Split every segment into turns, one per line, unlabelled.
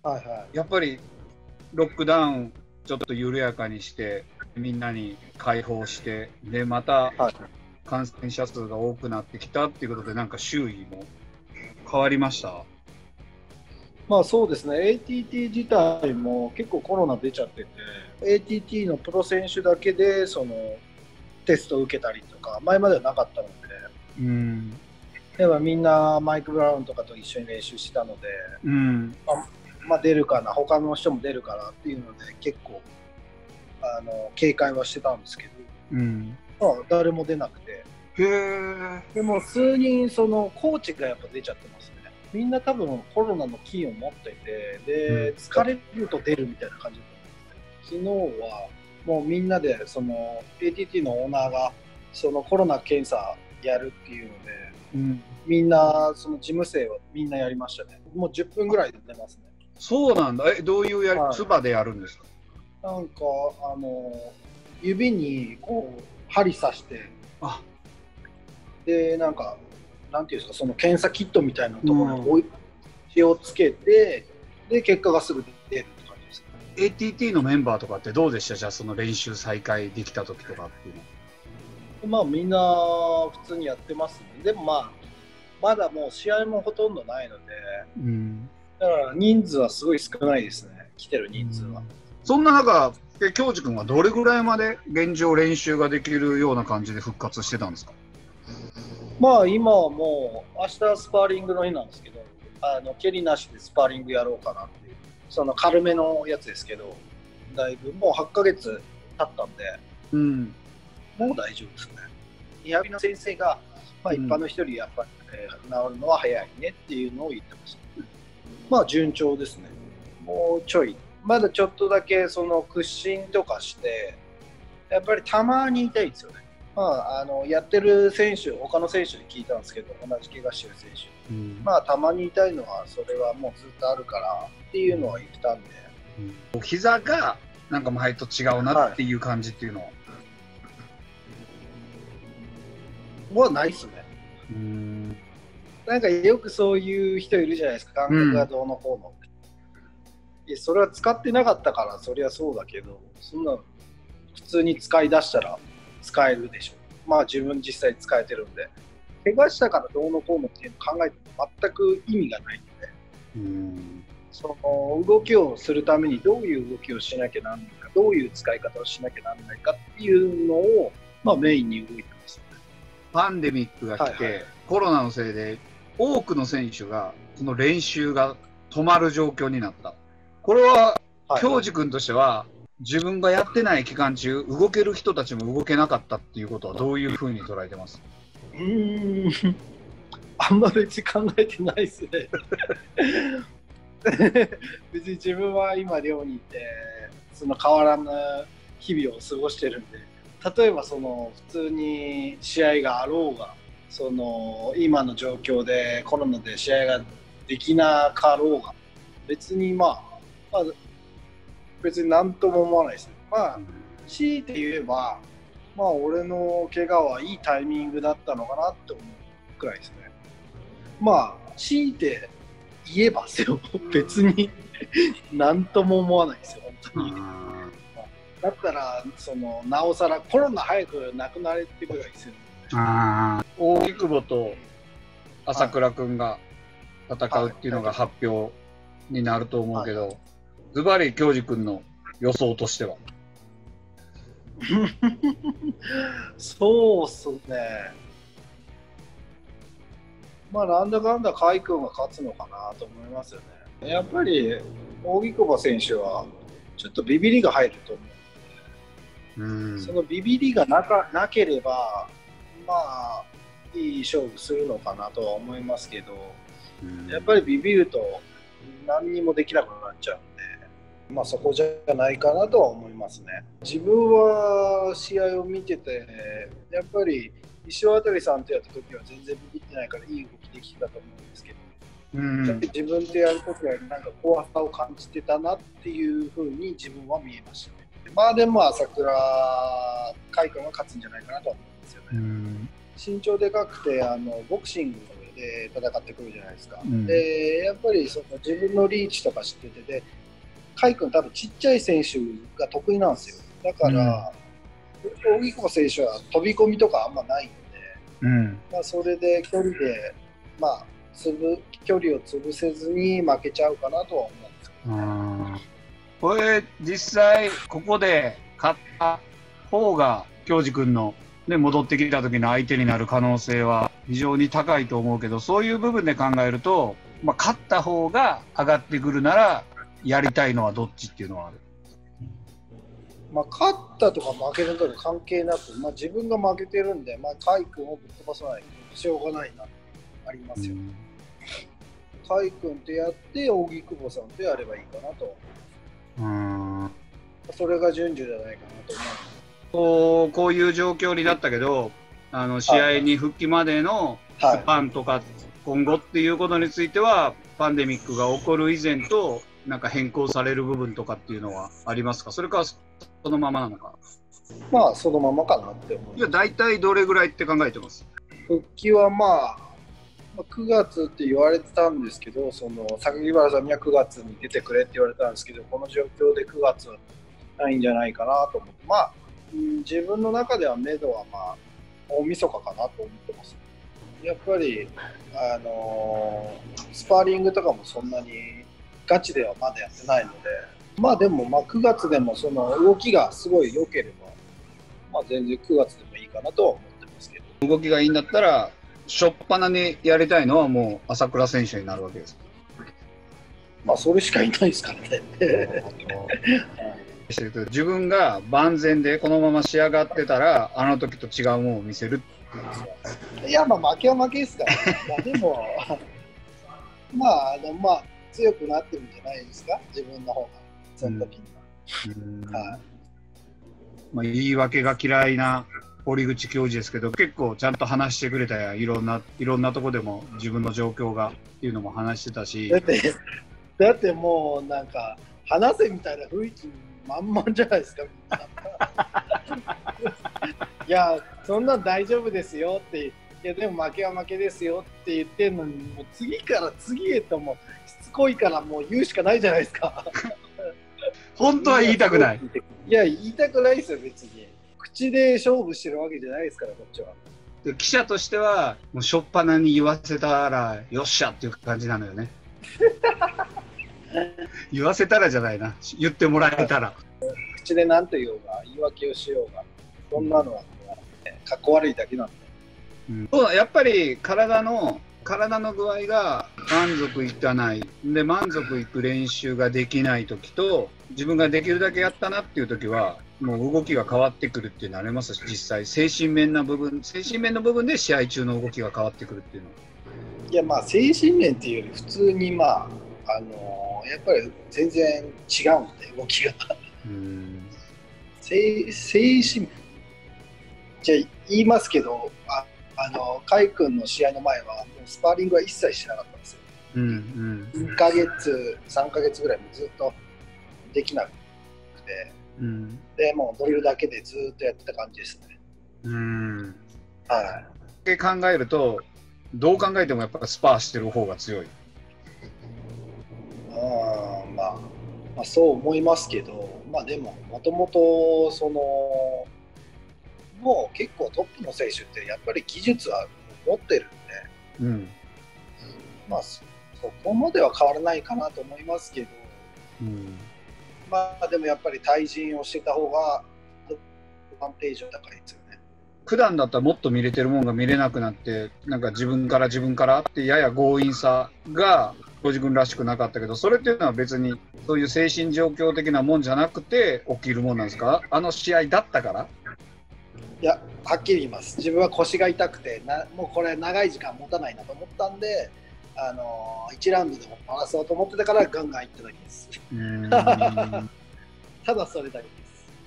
はいはい。
やっぱりロックダウンちょっと緩やかにしてみんなに開放してでまた
はい。
感染者数が多くなってきたっていうことでなんか周囲も変わりました。
まあそうですね、ATT 自体も結構コロナ出ちゃってて、ATT のプロ選手だけでそのテストを受けたりとか、前まではなかったので、
うん。
でもみんなマイク・ブラウンとかと一緒に練習したので、
うん。
まあ、出るかな、他の人も出るかなっていうので、結構警戒はしてたんですけど、
うん。
まあ、誰も出なくて、
へえ。
でも数人、そのコーチがやっぱ出ちゃってますね。みんな多分コロナの菌を持ってて、で、疲れると出るみたいな感じだったんですね。昨日はもうみんなで、その ATT のオーナーが、そのコロナ検査やるっていうので、
うん。
みんな、その事務生はみんなやりましたね。もう10分ぐらいで出ますね。
そうなんだ。どういう
はい。
唾でやるんですか？
なんか、あの、指にこう、針刺して、
あ、
で、なんか、なんていうんですか、その検査キットみたいなところに
うん。
気をつけて、で、結果がすぐ出るって感じです。
ATT のメンバーとかってどうでした？じゃあその練習再開できた時とかっていうの。
まあ、みんな普通にやってますね。でもまあ、まだもう試合もほとんどないので、
うん。
だから人数はすごい少ないですね、来てる人数は。
そんな中、京二君はどれぐらいまで現状練習ができるような感じで復活してたんですか？
まあ、今はもう、明日スパーリングの日なんですけど、蹴りなしでスパーリングやろうかなっていう、その軽めのやつですけど、だいぶもう8ヶ月経ったんで、
うん。
もう大丈夫ですね。リハビリの先生が、まあ、一般の人よりやっぱり、治るのは早いねっていうのを言ってました。まあ順調ですね。もうちょい、まだちょっとだけその屈伸とかして、やっぱりたまに痛いですよね。まあ、やってる選手、他の選手に聞いたんですけど、同じ怪我してる選手、
うん。
まあたまに痛いのは、それはもうずっとあるからっていうのは言ってたんで、
膝がなんか前と違うなっていう感じっていうのは。
はないですね。なんかよくそういう人いるじゃないですか、感覚がどうのこうのって。いや、それは使ってなかったから、そりゃそうだけど、そんな普通に使い出したら使えるでしょ。まあ自分実際使えてるんで、怪我したからどうのこうのっていうのを考えても全く意味がないので、その動きをするためにどういう動きをしなきゃなんないか、どういう使い方をしなきゃなんないかっていうのを、まあ、メインに動いてます。
パンデミックが来て、はいはい、コロナのせいで多くの選手がその練習が止まる状況になった。これは京二君としては自分がやってない期間中動ける人たちも動けなかったっていうことはどういうふうに捉えてます？
あんま別に考えてないですね。別に自分は今寮にいてその変わらぬ日々を過ごしてるんで、例えばその普通に試合があろうが、その今の状況でコロナで試合ができなかろうが、別にまあ別に何とも思わないですね。まあ強いて言えば、まあ俺の怪我はいいタイミングだったのかなって思うくらいですね。まあ強いて言えばですよ、別に何とも思わないですよ、本当に。だったらそのなおさらコロナ早くなくなれってくらいですよ。
大木久保と朝倉君が戦うっていうのが発表になると思うけど、ズバリ京二君の予想としては。
そうっすね。まあなんだかんだ甲斐君が勝つのかなと思いますよね。やっぱり大木久保選手はちょっとビビりが入ると思う。そのビビりがなければ、まあいい勝負するのかなとは思いますけど、やっぱりビビると何にもできなくなっちゃうんで、まあそこじゃないかなとは思いますね。自分は試合を見てて、やっぱり石渡さんとやった時は全然ビビってないからいい動きできたと思うんですけど、自分でやる時はなんか怖さを感じてたなっていう風に自分は見えましたね。まあでも朝倉海君が勝つんじゃないかなとは思うんですよね。身長でかくてボクシングで戦ってくるじゃないですか。でやっぱりその自分のリーチとか知ってて、で甲斐君多分ちっちゃい選手が得意なんですよ。だから、荻久保選手は飛び込みとかあんまないので、まあ、それで距離で、まあ、距離を潰せずに負けちゃうかなとは思うんですけどね。
これ実際ここで勝った方が京次君の、ね、戻ってきた時の相手になる可能性は非常に高いと思うけど、そういう部分で考えると、まあ、勝った方が上がってくるならやりたいのはどっちっていうのはある。
まあ、勝ったとか負けたとか関係なく、まあ、自分が負けてるんで、まあ、甲斐君をぶっ飛ばさないとしょうがないなってありますよ。甲斐君とやって荻久保さんとやればいいかなと。それが順序じゃないかなと思う。
こういう状況になったけど、試合に復帰までのスパンとか今後っていうことについては、パンデミックが起こる以前となんか変更される部分とかっていうのはありますか？それかそのままなのか？
まあそのままかなって思う。
いや、大体どれぐらいって考えてます？
復帰はまあ9月って言われてたんですけど、その榊原さんには9月に出てくれって言われたんですけど、この状況で9月はないんじゃないかなと思って、まあ自分の中では目処はまあ大晦日かなと思ってます。やっぱりスパーリングとかもそんなにガチではまだやってないので、まあでもまあ9月でもその動きがすごい良ければ、まあ全然9月でもいいかなとは思ってますけど。
動きがいいんだったら、初っ端にやりたいのはもう朝倉選手になるわけです。
まあそれしかいないですからね。
自分が万全でこのまま仕上がってたら、あの時と違うものを見せる。
いや、まあ負けは負けですから、ね、まあでもまあ強くなってるんじゃないですか、自分の方がその時には。
まあ、言い訳が嫌いな堀口教授ですけど、結構ちゃんと話してくれたや、いろんなとこでも自分の状況がっていうのも話してたし。
だってもうなんか話せみたいな雰囲気満々じゃないですか、みんな。いや、そんなん大丈夫ですよって、いやでも負けは負けですよって言ってんのに、もう次から次へともしつこいからもう言うしかないじゃないですか。
本当は言いたくない。
いや、言いたくないですよ、別に。口で勝負してるわけじゃないですから、こっちは。
で記者としては、もう初っ端に言わせたらよっしゃっていう感じなのよね。言わせたらじゃないな、言ってもらえたら。
口で何と言おうが、言い訳をしようが、そんなのはもう、かっこ悪いだけなんで。
やっぱり体の具合が満足いかないで、満足いく練習ができないときと、自分ができるだけやったなっていうときは、もう動きが変わってくるっていうのありますし、実際精神面の部分で試合中の動きが変わってくるっていうのは。
いや、まあ精神面っていうより普通にまあやっぱり全然違うんで、動きが。精神面じゃあ言いますけど、甲斐君の試合の前はもうスパーリングは一切しなかったんですよ。3ヶ月ぐらいもずっとできなくて、でもうドリルだけでずっとやってた感じですね。
はい。考えると、どう考えてもやっぱりスパーしてる方が強い。
まあそう思いますけど、まあでももともとそのもう結構トップの選手ってやっぱり技術は持ってるんで、まあそこまでは変わらないかなと思いますけど、まあでもやっぱり対人をしてた方がアドバンテージは高いですよね。
普段だったらもっと見れてるもんが見れなくなって、なんか自分からってやや強引さが浩司君らしくなかったけど、それっていうのは別にそういう精神状況的なもんじゃなくて起きるもんなんですか？あの試合だったから？
いや、はっきり言います。自分は腰が痛くてもうこれ長い時間持たないなと思ったんで、1ラウンドでも回そうと思ってたからガンガンいっただけです。ただそれだけで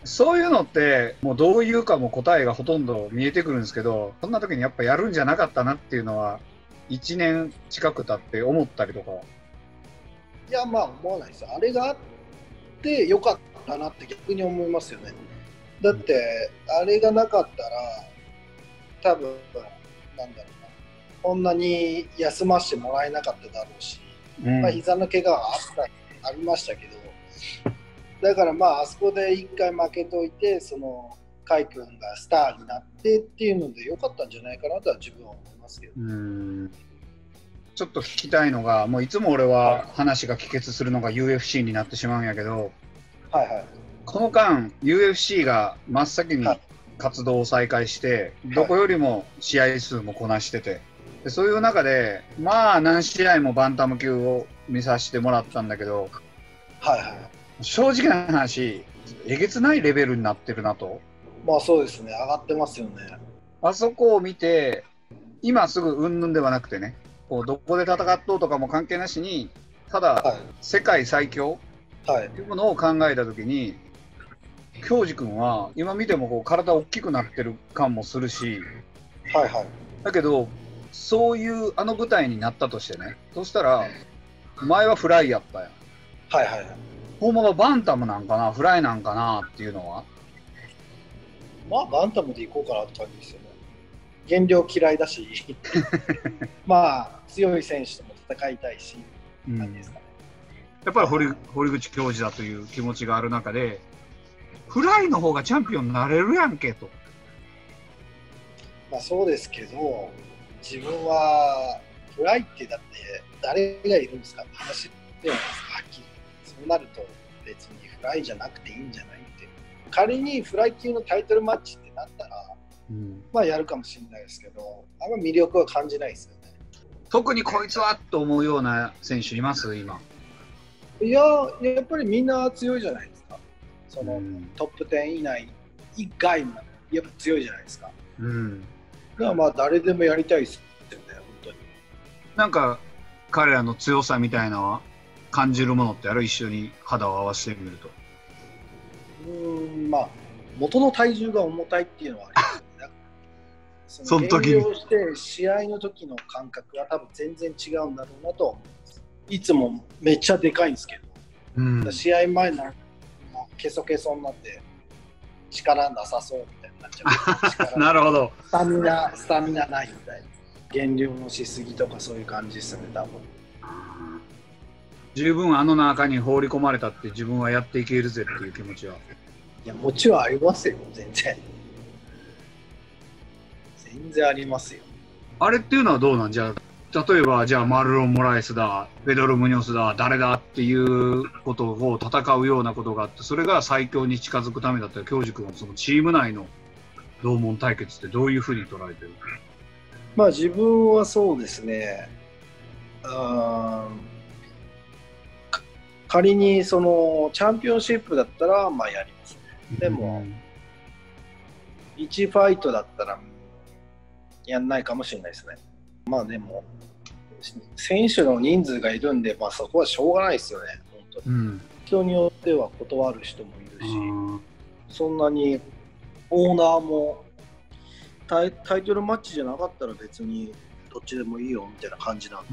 す。
そういうのってもうどういうかも答えがほとんど見えてくるんですけど、そんな時にやっぱやるんじゃなかったなっていうのは1年近く経って思ったりとか。
いや、まあ思わないです。あれがあってよかったなって逆に思いますよね。だってあれがなかったら多分なんだろうな、そんなに休ませてもらえなかっただろうし、膝の怪我はありましたけど、だからあそこで1回負けといて、その甲斐君がスターになってっていうので良かったんじゃないかなとは自分は思いますけど。
ちょっと聞きたいのが、もういつも俺は話が帰結するのが UFC になってしまうんやけど、この間 UFC が真っ先に活動を再開して、どこよりも試合数もこなしてて、でそういう中で何試合もバンタム級を見させてもらったんだけど、正直な話、えげつないレベルになってるなと。
そうですね、上がってますよね。
あそこを見て、今すぐうんぬんではなくてね、どこで戦っとうとかも関係なしに、ただ、世界最強というものを考えたときに、恭司君は今見ても体大きくなってる感もするし、だけど、そういうあの舞台になったとしてね、そしたら、前はフライやったやん。本物はバンタムなんかな、フライなんかなっていうのは
バンタムでいこうかなって感じですよね。減量嫌いだし強い選手とも戦いたいし、感じですかね。
やっぱり堀口教授だという気持ちがある中で、フライの方がチャンピオンになれるやんけと。
そうですけど、自分はフライってだって誰がいるんですかって話ではないですか、はっきり。そうなると別にフライじゃなくていいんじゃないって。仮にフライ級のタイトルマッチってなったら、やるかもしれないですけど、あんま魅力は感じないですよね。
特にこいつはと思うような選手います今？
いや、やっぱりみんな強いじゃないですか。そのトップ10以内以外もやっぱ強いじゃないですか。だから誰でもやりたいですよね、本当に。
なんか彼らの強さみたいなのは感じるものってある？一緒に肌を合わせてみると。
元の体重が重たいっていうのはありますよね。その時に減量して試合の時の感覚は多分全然違うんだろうなと思います。いつもめっちゃでかいんですけど、試合前のケソケソになって力なさそうみたいになっちゃう。
なるほど。
スタミナないみたいな。減量のしすぎとかそういう感じですよね、多分。
十分あの中に放り込まれたって自分はやっていけるぜっていう気持ちは。
いや、もちろんありますよ、全然ありますよ。
あれっていうのはどうなんじゃあ、例えばじゃあマルロン・モラエスだ、ペドロ・ムニョスだ、誰だっていうことを戦うようなことがあって、それが最強に近づくためだったら、恭司君はそのチーム内の同門対決ってどういうふうに捉えてる？
自分はそうですね、仮にそのチャンピオンシップだったらやりますね。でも、1ファイトだったらやんないかもしれないですね。でも選手の人数がいるんで、そこはしょうがないですよね、本当に。人によっては断る人もいるし、そんなにオーナーもタイトルマッチじゃなかったら別にどっちでもいいよみたいな感じなんで。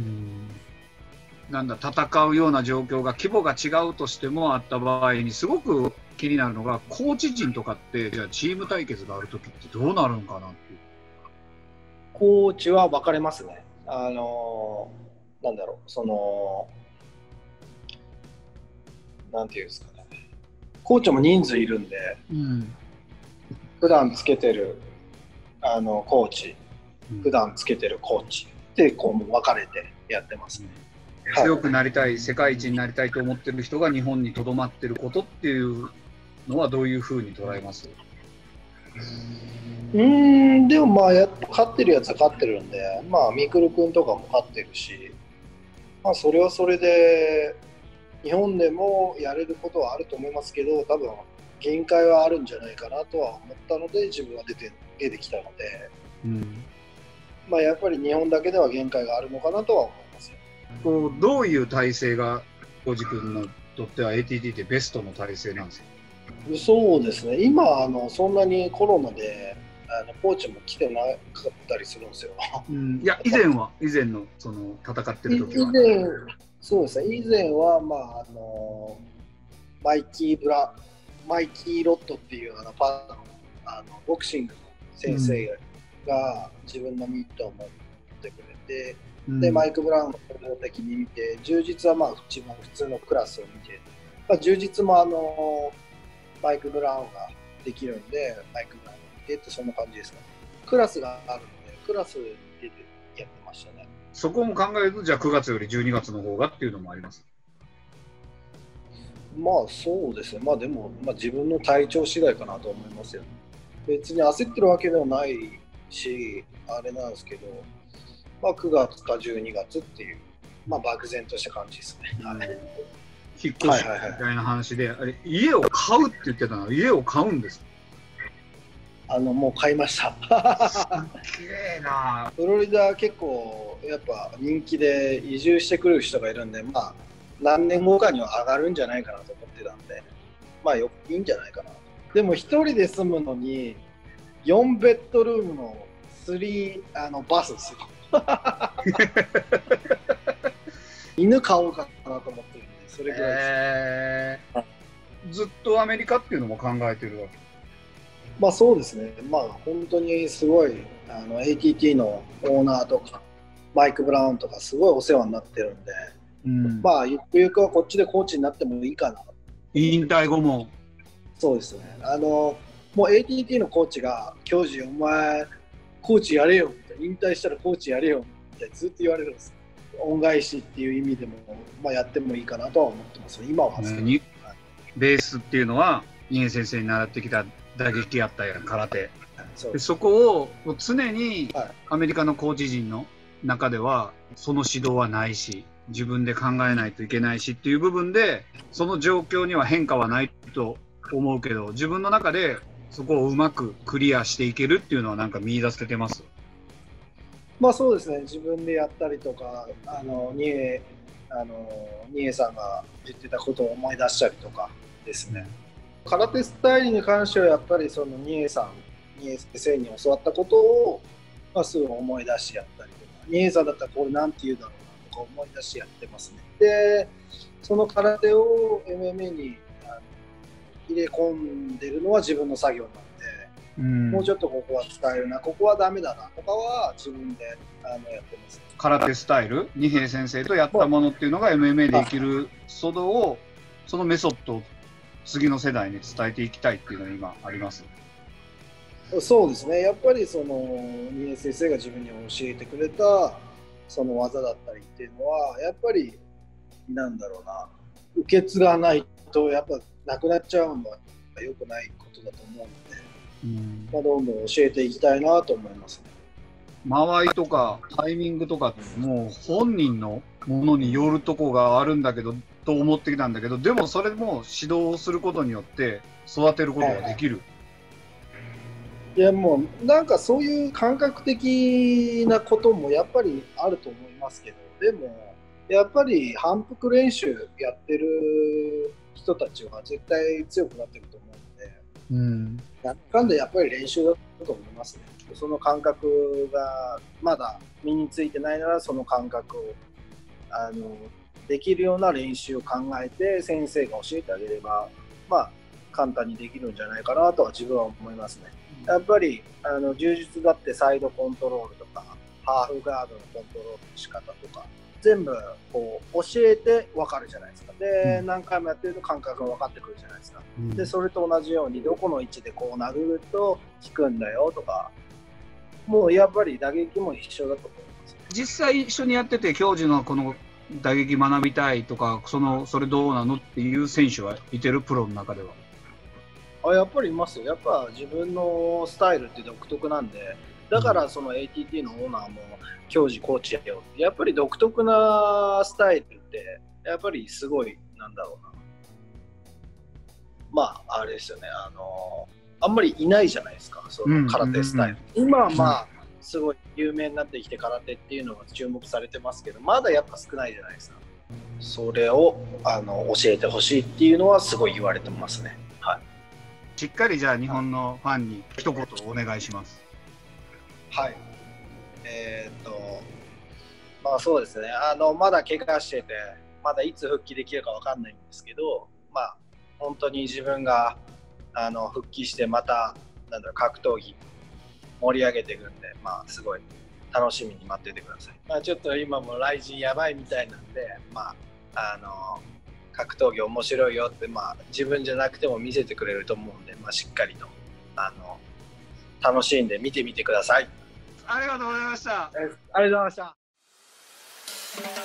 なんだ、戦うような状況が規模が違うとしてもあった場合にすごく気になるのが、コーチ陣とかってじゃあチーム対決があるときってどうなるんかなっていう。
コーチは分かれますね。なんだろう、そのなんていうんですかね、コーチも人数いるんで、普段つけてるコーチ、普段つけてるコーチで分かれてやってますね。
強くなりたい、世界一になりたいと思ってる人が日本にとどまってることっていうのはどういうふうに捉えます？
でも勝ってるやつは勝ってるんで、ミクル君とかも勝ってるし、それはそれで日本でもやれることはあると思いますけど、多分限界はあるんじゃないかなとは思ったので自分は出てきたので、やっぱり日本だけでは限界があるのかなとは思いますよ。
どういう体制が恭司君にとっては ATT ってベストの体制なんですか？
そうですね、今そんなにコロナでコーチも来てなかったりするんですよ。
いや、以前のその戦ってる時は
そうですね、以前はマイキー・ロットっていうボクシングの先生が自分のミットを持っってくれて、でマイク・ブラウンを総合的に見て、充実はまあ普通のクラスを見て、まあ、充実もマイク・ブラウンができるんで、マイク・ブラウンを見てって、そんな感じですかね。クラスがあるので、クラスに出てやってましたね。
そこも考えると、じゃあ9月より12月の方がっていうのもあります。
まあそうですね、まあでも、まあ、自分の体調次第かなと思いますよ。別に焦ってるわけではないし、あれなんですけど、まあ、9月か12月っていう、まあ、漠然とした感じですね。
引っ越しみたいな話で、あれ、家を買うって言ってたの、家を買うんですか？
もう買いました。
すげえな。
フロリダ結構やっぱ人気で移住してくる人がいるんで、まあ何年後かには上がるんじゃないかなと思ってたんで、まあいいんじゃないかな。でも一人で住むのに4ベッドルームの3バスですよ。犬買おうかなと思ってるんで、それぐらいです。
ずっとアメリカっていうのも考えてるわけ？
まあそうですね、まあ本当にすごいATT のオーナーとかマイク・ブラウンとかすごいお世話になってるんで、まあゆくゆくはこっちでコーチになってもいいかな。
引退後も。
そうですね、もう ATT のコーチが教授お前コーチやれよって、引退したらコーチやれよってずっと言われるんです。恩返しっていう意味でも、まあ、やってもいいかなとは思ってます。今は
ベースっていうのはイエン先生に習ってきた打撃やったやん、空手。そこを常にアメリカのコーチ陣の中ではその指導はないし、自分で考えないといけないしっていう部分で、その状況には変化はないと思うけど、自分の中でそこをうまくクリアしていけるっていうのはなんか見出せてます？
まあそうですね、自分でやったりとか、ニエさんが言ってたことを思い出したりとかですね。空手スタイルに関してはやっぱりそのニエ先生に教わったことを、まあ、すぐ思い出してやったりとか、ニエさんだったらこれなんて言うだろうなとか思い出してやってますね。で、その空手を MMA に入れ込んでるのは自分の作業なので、もうちょっとここは使えるな、ここはダメだなとかは自分でやってます、ね。
空手スタイル、二平先生とやったものっていうのが MMA で生きるそのメソッドを次の世代に伝えていきたいっていうのが今あります。
そうですね、やっぱりその二平先生が自分に教えてくれたその技だったりっていうのは、やっぱりなんだろうな、受け継がないとやっぱなくなっちゃうのは良くないことだと思うので。まあ、どんどん教えていきたいなと思いますね。
間合いとかタイミングとかもう本人のものによるとこがあるんだけどと思ってきたんだけど、でもそれも指導することによって育てることができる。
いやもうなんかそういう感覚的なこともやっぱりあると思いますけど、でもやっぱり反復練習やってる人たちは絶対強くなってると思うので、なんかんでやっぱり練習だと思いますね。その感覚がまだ身についてないなら、その感覚をできるような練習を考えて先生が教えてあげれば、まあ簡単にできるんじゃないかなとは自分は思いますね。やっぱり柔術だってサイドコントロールとかハーフガードのコントロールの仕方とか全部こう教えて分かるじゃないですか。で、何回もやってると感覚が分かってくるじゃないですか。でそれと同じようにどこの位置でこう殴ると効くんだよとか、もうやっぱり打撃も一緒だと思います。
実際一緒にやってて教授のこの打撃学びたいとかそれどうなのっていう選手はいてる？プロの中では。
やっぱりいますよ。やっぱ自分のスタイルって独特なんで、だからその ATT のオーナーも教授コーチやよって、やっぱり独特なスタイルってやっぱりすごいなんだろうな、まああれですよね、あんまりいないじゃないですか、その空手スタイル。今はまあすごい有名になってきて空手っていうのが注目されてますけど、まだやっぱ少ないじゃないですか。それを教えてほしいっていうのはすごい言われてますね。はい。
しっかりじゃあ日本のファンに一言お願いします。
はい。まあそうですね。まだ怪我してて、まだいつ復帰できるかわかんないんですけど、まあ本当に自分が復帰してまた格闘技盛り上げていくんで、まあすごい楽しみに待っててください。まあ、ちょっと今もライジンやばいみたいなんで、まあ、格闘技面白いよって、まあ、自分じゃなくても見せてくれると思うんで、まあ、しっかりと楽しんで見てみてください。
ありがとうございました。
ありがとうございました。